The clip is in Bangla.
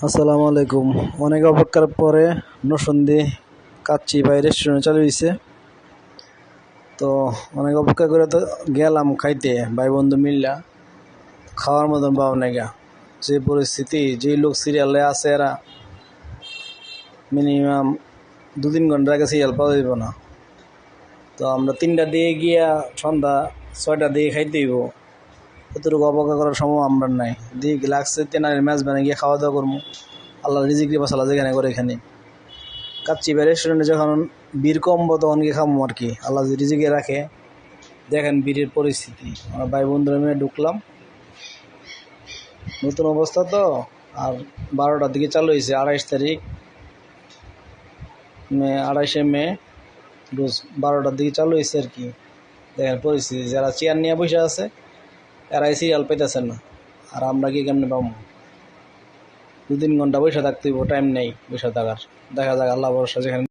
আসসালামু আলাইকুম। অনেক অপেক্ষার পরে নরসিংদী কাচ্চি ভাই রেস্টুরেন্টে চালু হয়েছে। তো অনেক অপেক্ষা করে তো গেলাম খাইতে, ভাই বন্ধু মিললা। খাওয়ার মতন পাও না গা, যে পরিস্থিতি, যে লোক সিরিয়ালে আছে এরা মিনিমাম 2-3 ঘন্টা আগে সিরিয়াল পাওয়া যাব না। তো আমরা 3টা দিয়ে গিয়া সন্ধ্যা 6টা দিয়ে খাইতে হইব। এতটুকু অপেক্ষা করার সময় আমরা নাই। দিয়ে লাগছে তেনারের মেজবানে গিয়ে খাওয়া দাওয়া করবো। আল্লাহ রিজিক দিয়ে বাসালা যেখানে করে এখানে কাচ্চি ভাই রেস্টুরেন্টে যখন ভিড় কমবো তখন গিয়ে খাবো আর কি, আল্লাহ যদি রিজিকে রাখে। দেখেন ভিড়ের পরিস্থিতি, আমরা ভাই বন্ধুরা মিলে ঢুকলাম। নতুন অবস্থা তো, আর 12টার দিকে চালু হয়েছে। 28 তারিখ মে, 28শে মে রোজ 12টার দিকে চালু হয়েছে আর কি। দেখেন পরিস্থিতি, যারা চেয়ার নিয়ে বসে আছে এরাই সিরিয়াল পাইতেছেন না, আর আমরা কি কেমনে পাবো? 2-3 ঘন্টা বসে থাকতে হইব, টাইম নেই বসে থাকার। দেখা যাক, আল্লাহ ভরসা যেখানে